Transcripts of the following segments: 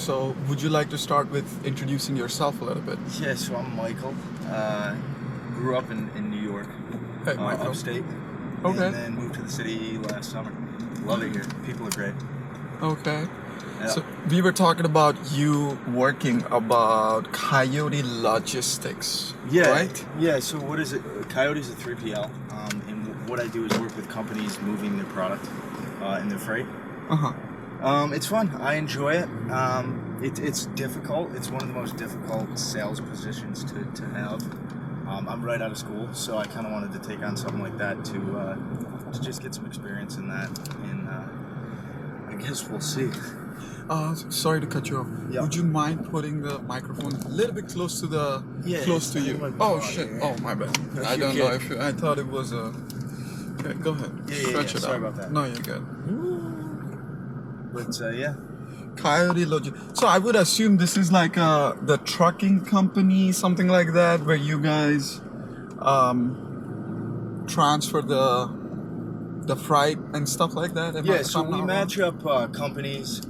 So would you like to start with introducing yourself a little bit? Yeah, so I'm Michael. Grew up in New York, Hey, Michael. upstate. Okay. And then moved to the city last summer. Love it here. People are great. Okay. Yeah. So we were talking about you working about Coyote Logistics, Yeah. right? Yeah, so what is it? Coyote's a 3PL. And what I do is work with companies moving their product and their freight. Uh-huh. It's fun. I enjoy it. It's difficult. It's one of the most difficult sales positions to have. I'm right out of school, so I kind of wanted to take on something like that to just get some experience in that. And I guess we'll see. Sorry to cut you off. Yeah. Would you mind putting the microphone a little bit close to it's you? in my Oh body shit! here. Oh my bad. No, I you're don't know good. if I thought it was a. Okay, go ahead. Stretch it Sorry out. about that. No, you're good. But yeah. Coyote Logistics. So I would assume this is like the trucking company, something like that, where you guys transfer the freight and stuff like that. So we match up companies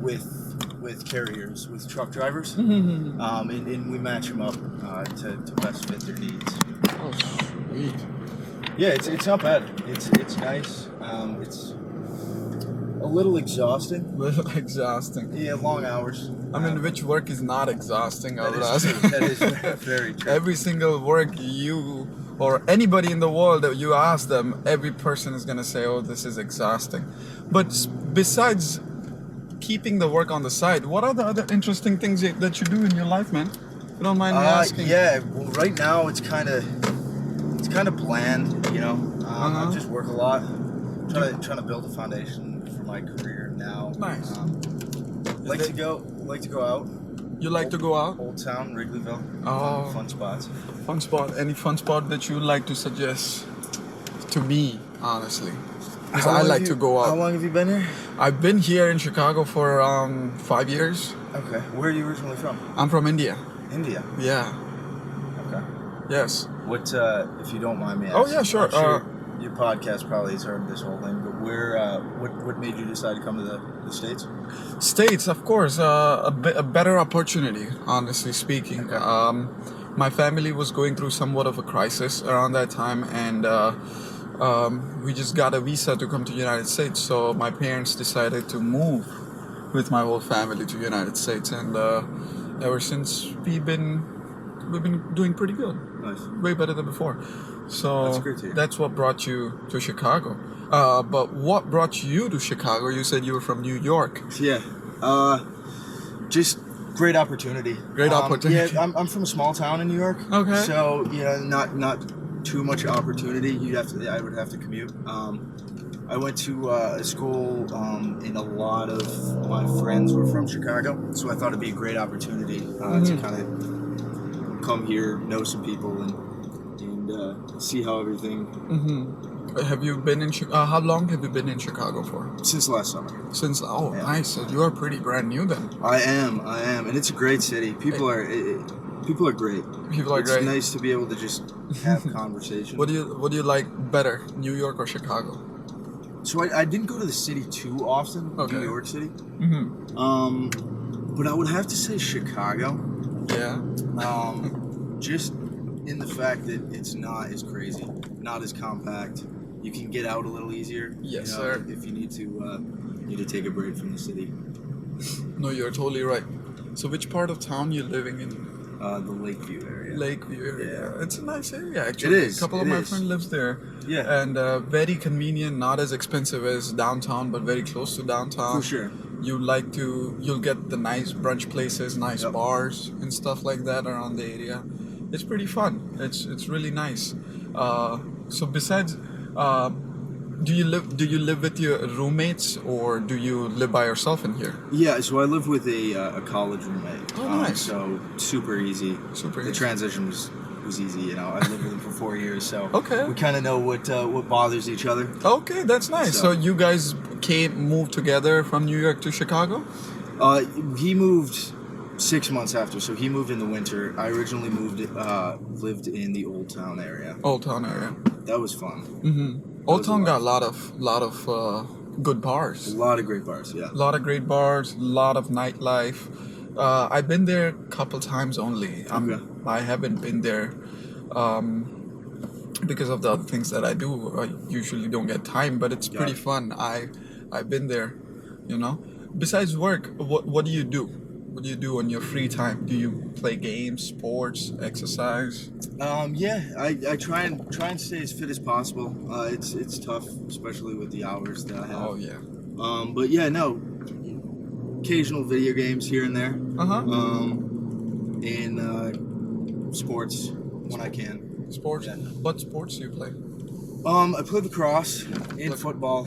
with carriers, with truck drivers, and we match them up to best fit their needs. Oh, sweet. Yeah, it's not bad. It's nice. It's a little exhausting. Little exhausting. Yeah, long hours. I mean, which work is not exhausting? I would That is ask. true. That is very true. Every single work you or anybody in the world that you ask them, every person is gonna say, "Oh, this is exhausting." But besides keeping the work on the side, what are the other interesting things that you do in your life, man? If you don't mind me asking. Yeah. Well, right now it's kind of bland. You know, I just work a lot, trying to build a foundation for my career now. Nice. Like to go out. You like to go out? Old Town, Wrigleyville. Oh. Fun spots. Fun spot. Any fun spot that you like to suggest to me, honestly? Because I like to go How out. long have you been here? I've been here in Chicago for around 5 years. Okay. Where are you originally from? I'm from India. India. Yeah. Okay. Yes. What, if you don't mind me Oh, asking? yeah, sure. I'm your podcast probably has heard this whole thing, but what made you decide to come to the States? States, of course, a better opportunity, honestly speaking. My family was going through somewhat of a crisis around that time, and we just got a visa to come to the United States. So my parents decided to move with my whole family to the United States, and ever since we've been doing pretty good. Nice. Way better than before. So That's great to hear. that's what brought you to Chicago. But what brought you to Chicago? You said you were from New York. Yeah. Just great opportunity. Great opportunity. Yeah, I'm from a small town in New York. Okay. So not too much opportunity. I would have to commute. I went to a school, and a lot of my friends were from Chicago, so I thought it'd be a great opportunity to kind of come here, know some people, and see how everything. Have you been in Chicago? How long have you been in Chicago for? Since last summer. Since Yeah. nice. So you are pretty brand new then. I am, and it's a great city. People are great. People are It's great. nice to be able to just have conversation. What do you like better, New York or Chicago? So I didn't go to the city too often, Okay. New York City. Mm-hmm. But I would have to say Chicago. Yeah. Just in the fact that it's not as crazy, not as compact. You can get out a little easier. Yes, you know, sir. If you need to take a break from the city. No, you're totally right. So which part of town you living in? The Lakeview area. Lakeview area. Yeah. It's a nice area actually. It is, A couple of it my is. friends lives there. Yeah. And very convenient, not as expensive as downtown, but very close to downtown. For sure. You'll get the nice brunch places, nice Yep. bars and stuff like that around the area. It's pretty fun. It's really nice. So besides, do you live with your roommates or do you live by yourself in here? Yeah, so I live with a college roommate. Oh, nice. So super easy. Super The easy. transition was easy. You know, I lived with him for 4 years, so Okay. we kind of know what bothers each other. Okay, that's nice. So you guys moved together from New York to Chicago? He moved 6 months after, so he moved in the winter. I originally lived in the Old Town area. Old Town area. That was fun. Mm-hmm. Old was a Town lot. got a lot of good A bars. lot of great bars. Yeah. A lot of great bars, a lot of nightlife. I've been there a couple times only. Okay. I haven't been there because of the other things that I do. I usually don't get time, but it's Got pretty it. fun. I've been there, you know. Besides work, what do you do? What do you do on your free time? Do you play games, sports, exercise? Yeah, I try and stay as fit as possible. It's tough, especially with the hours that I Oh have. yeah. But yeah, no, occasional video games here and there. Uh huh. And sports when I can. Sports. Yeah. What sports do you play? I play lacrosse and Lac- football,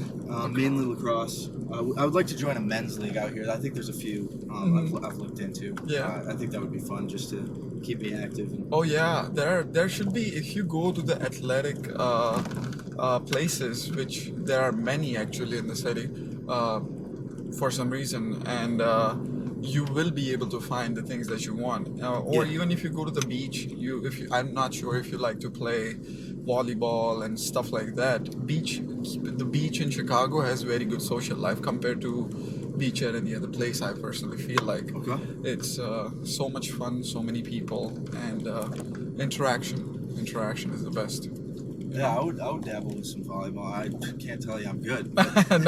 mainly lacrosse. I would like to join a men's league out here. I think there's a few I've looked into. Yeah. I think that would be fun just to keep me active. And, Oh yeah, there should be, if you go to the athletic places, which there are many actually in the city, for some reason, and you will be able to find the things that you want. Or Yeah. even if you go to the beach, I'm not sure if you like to play volleyball and stuff like that. The beach in Chicago has very good social life compared to beach at any other place. I personally feel like. Okay. It's so much fun, so many people, and interaction. Interaction is the best. Yeah, I would dabble with some volleyball. I can't tell you I'm good.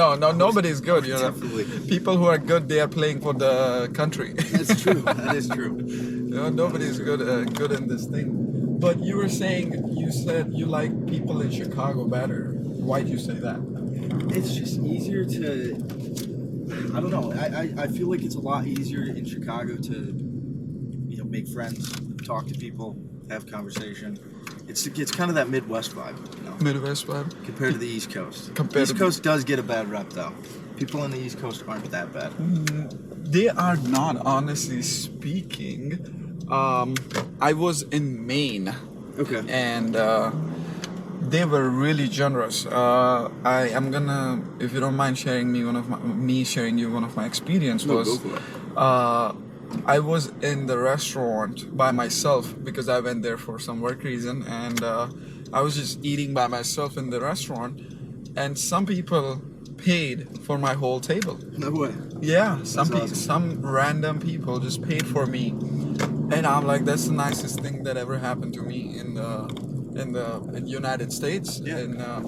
No, nobody's good. You know, Definitely. people who are good, they are playing for the country. That's true. That is true. You know, nobody's good in this thing. But you said you like people in Chicago better. Why'd you say that? It's just easier to. I don't know. I feel like it's a lot easier in Chicago to, make friends, talk to people, have conversation. It's kind of that Midwest vibe, Midwest vibe. compared to the East Coast. Compared East to- Coast does get a bad rep though. People on the East Coast aren't that bad. They are not, honestly speaking. I was in Maine, Okay. and they were really generous. I am gonna, if you don't mind sharing me sharing you one of my experience No, was, go for it. I was in the restaurant by myself because I went there for some work reason, and I was just eating by myself in the restaurant, and some people paid for my whole table. No way. Yeah, awesome. some random people just paid for me, and I'm like, that's the nicest thing that ever happened to me in the United States, Yeah. in a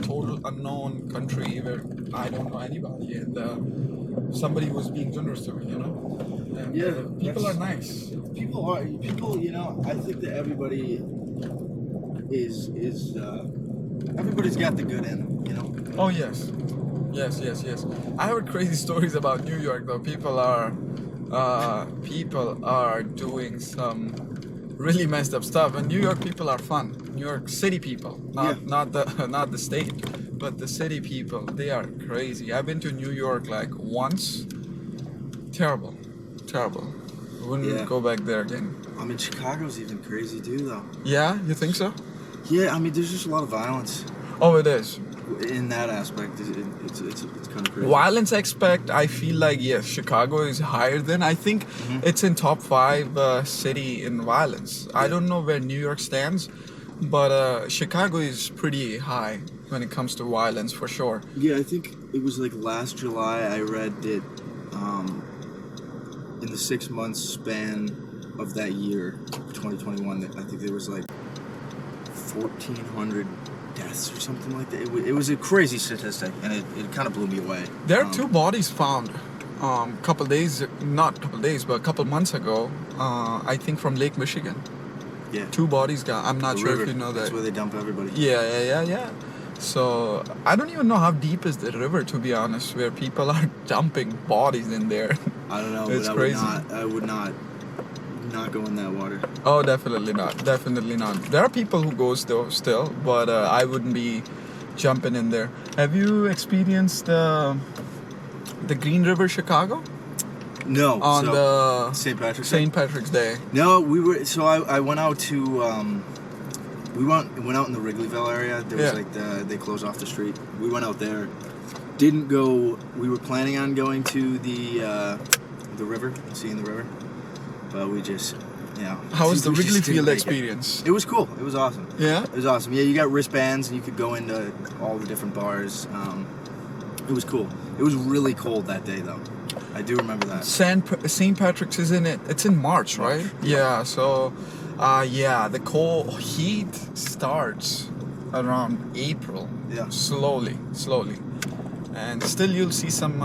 total unknown country where I don't know anybody, and somebody was being generous to me, you know. And, Yeah, people are that's- nice. People, I think that everybody is everybody's got the good in them, Oh yes, yes. I heard crazy stories about New York though. People are doing some really messed up stuff, and New York people are fun. New York City people, not the state, but the city people. They are crazy. I've been to New York like once. Terrible. Wouldn't Yeah. go back there again. I mean, Chicago's even crazy too, though. Yeah, you think so? Yeah, I mean, there's just a lot of violence Oh, it is. in that aspect. It's kind of crazy. Violence aspect, I feel like yes, Chicago is higher than. I think it's in top 5 city in violence. I don't know where New York stands, but Chicago is pretty high when it comes to violence for sure. Yeah, I think it was like last July I read that in the 6 months span of that year, 2021, that I think there was like 1,400 deaths or something like that. It was a crazy statistic, and it kind of blew me away. There are 2 bodies found but a couple months ago, I think from Lake Michigan. Yeah. 2 bodies got. I'm not The sure river, if you know that. That's where they dump everybody. Yeah. So I don't even know how deep is the river, to be honest, where people are dumping bodies in there. I don't know, It's but crazy. I would not go in that water. Oh, definitely not. There are people who go still, but I wouldn't be jumping in there. Have you experienced the Green River, Chicago, No. on so, the St. Patrick's Day? St. Patrick's Day? No, we were. So I went out to. We went out in the Wrigleyville area. There was Yeah. they closed off the street. We went out there. Didn't go. We were planning on going to the river, seeing the river, but we just, How was the we just Wrigley didn't Field make it. experience? It was cool. It was awesome. Yeah. It was awesome. Yeah, you got wristbands and you could go into all the different bars. It was cool. It was really cold that day, though. I do remember that. St. Patrick's is in it. It's in March, right? March. Yeah. So, yeah, the cold heat starts around April. Yeah. Slowly, and still you'll see some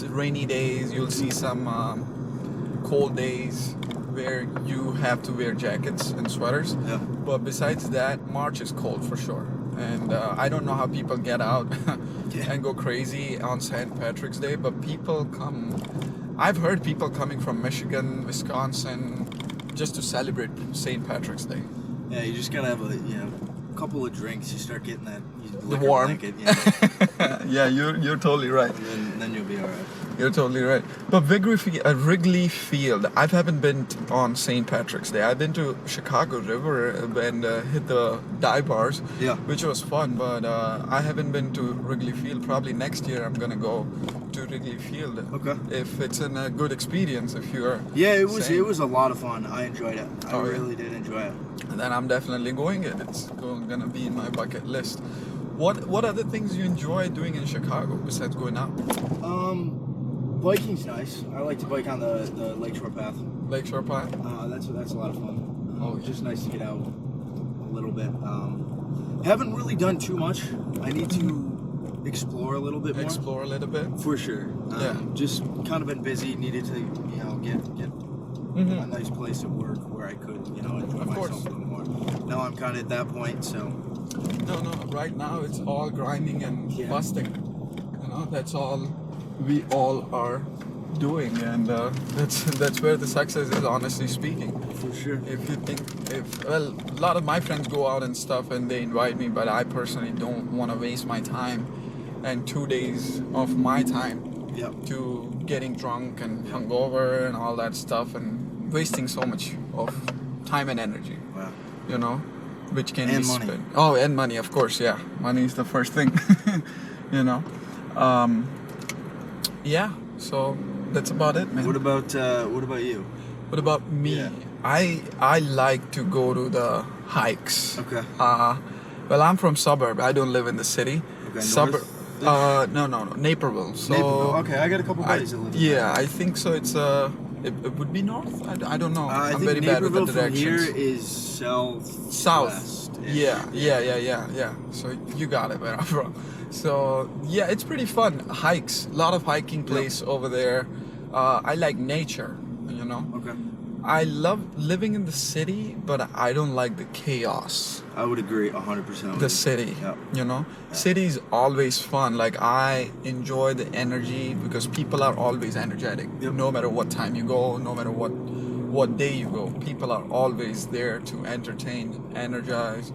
rainy days. You'll see some cold days where you have to wear jackets and sweaters. Yeah. But besides that, March is cold for sure. And I don't know how people get out Yeah. and go crazy on St. Patrick's Day, but people come. I've heard people coming from Michigan, Wisconsin, just to celebrate St. Patrick's Day. Yeah, you just gotta have a couple of drinks. You start getting that The warm. blanket, Yeah, you're totally right. and then you'll be all right. You're totally right. But Wrigley Field, I haven't been on St. Patrick's Day. I've been to Chicago River and hit the dive bars, Yeah. which was fun. But I haven't been to Wrigley Field. Probably next year I'm gonna go to Wrigley Field. Okay. If it's a good experience, if you're Yeah, it was. saying- It was a lot of fun. I enjoyed it. I Oh, yeah. really did enjoy it. then I'm definitely going it. It's gonna be in my bucket list. What other things you enjoy doing in Chicago besides going out? Biking's nice. I like to bike on the Lakeshore Path. Lakeshore Park? That's a lot of fun. Oh, It's just nice to get out a little bit. Haven't really done too much. I need to explore a little bit more. Explore a little bit. For sure. Yeah. Just kind of been busy. Needed to get Mhm. a nice place at work where I could enjoy Of myself course. a little more. Now I'm kind of at that point, so No. Right now it's all grinding and Yeah. busting. That's all we all are doing, and that's where the success is. Honestly speaking, for sure. if you think, a lot of my friends go out and stuff, and they invite me, but I personally don't want to waste my time and 2 days of my time Yep. to getting drunk and hungover and all that stuff, and wasting so much of time and energy. Wow. Which can And be money. spent. Oh, and money, of course, yeah. Money is the first thing, you know. Yeah, so that's about it, man. What about you? What about me? Yeah. I like to go to the hikes. Okay. Well, I'm from suburb. I don't live in the city. Okay, Suburb. north? No, Naperville. So Naperville. Okay, I got a couple I, buddies that live in yeah, I think so. It's it would be north. I don't know. I I'm think very bad with the Naperville from directions. here is south. South. Yeah. So you got it where I'm from. So yeah, it's pretty fun. Hikes, a lot of hiking place over there. I like nature, Okay. I love living in the city, but I don't like the chaos. I would agree 100%. The city, Yeah. City is always fun. Like I enjoy the energy because people are always energetic. Yep. No matter what time you go, no matter what day you go, people are always there to entertain, energize,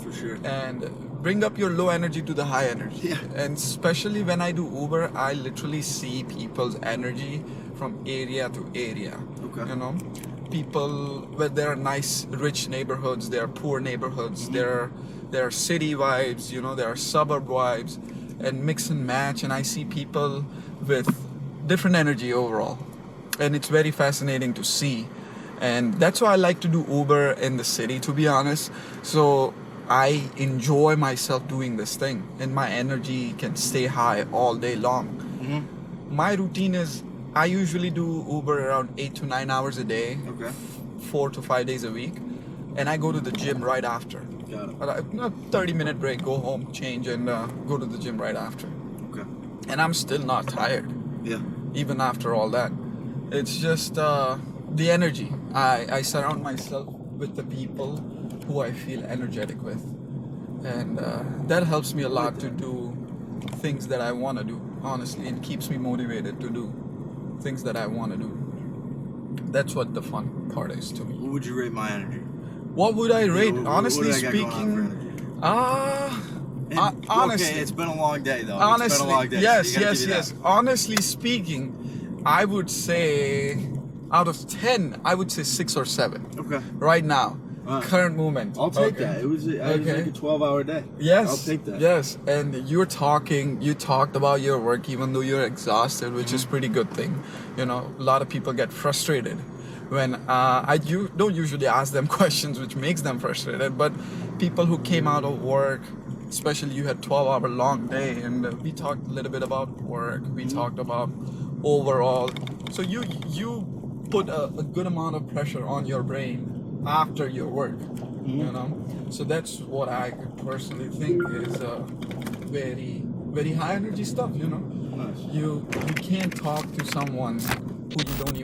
For sure. and bring up your low energy to the high energy. Yeah. And especially when I do Uber, I literally see people's energy from area to area. Okay. People, where there are nice, rich neighborhoods, there are poor neighborhoods, there are city vibes, there are suburb vibes, and mix and match. And I see people with different energy overall, and it's very fascinating to see. And that's why I like to do Uber in the city, to be honest. So I enjoy myself doing this thing, and my energy can stay high all day long. My routine is I usually do Uber around 8 to 9 hours a day, Okay. 4 to 5 days a week, and I go to the gym right after. Got it. A 30-minute break, go home, change, and go to the gym right after. Okay. And I'm still not tired, Yeah. even after all that. It's just the energy. I surround myself with the people who I feel energetic with, and that helps me a lot to do things that I want to do, honestly, and keeps me motivated to do things that I want to do. That's what the fun part is to me. What would you rate my energy? What would I rate? Honestly what do I got going on for speaking, energy? honestly, Okay, it's been a long day though. honestly, It's been a long day. yes, so you gotta give me yes. that. Honestly speaking, I would say out of 10, I would say 6 or 7 Okay. right now. Alright. Current moment. I'll take Okay. that. It was like a 12-hour day. Yes. I'll take that. Yes, and you talked about your work even though you're exhausted, which is pretty good thing. A lot of people get frustrated when I don't usually ask them questions which makes them frustrated, but people who came out of work especially you had 12-hour long day, and we talked a little bit about work. We talked about overall. So you put a good amount of pressure on your brain after your work. You know, so that's what I personally think is very high energy stuff. You know, Nice. you can't talk to someone who you don't even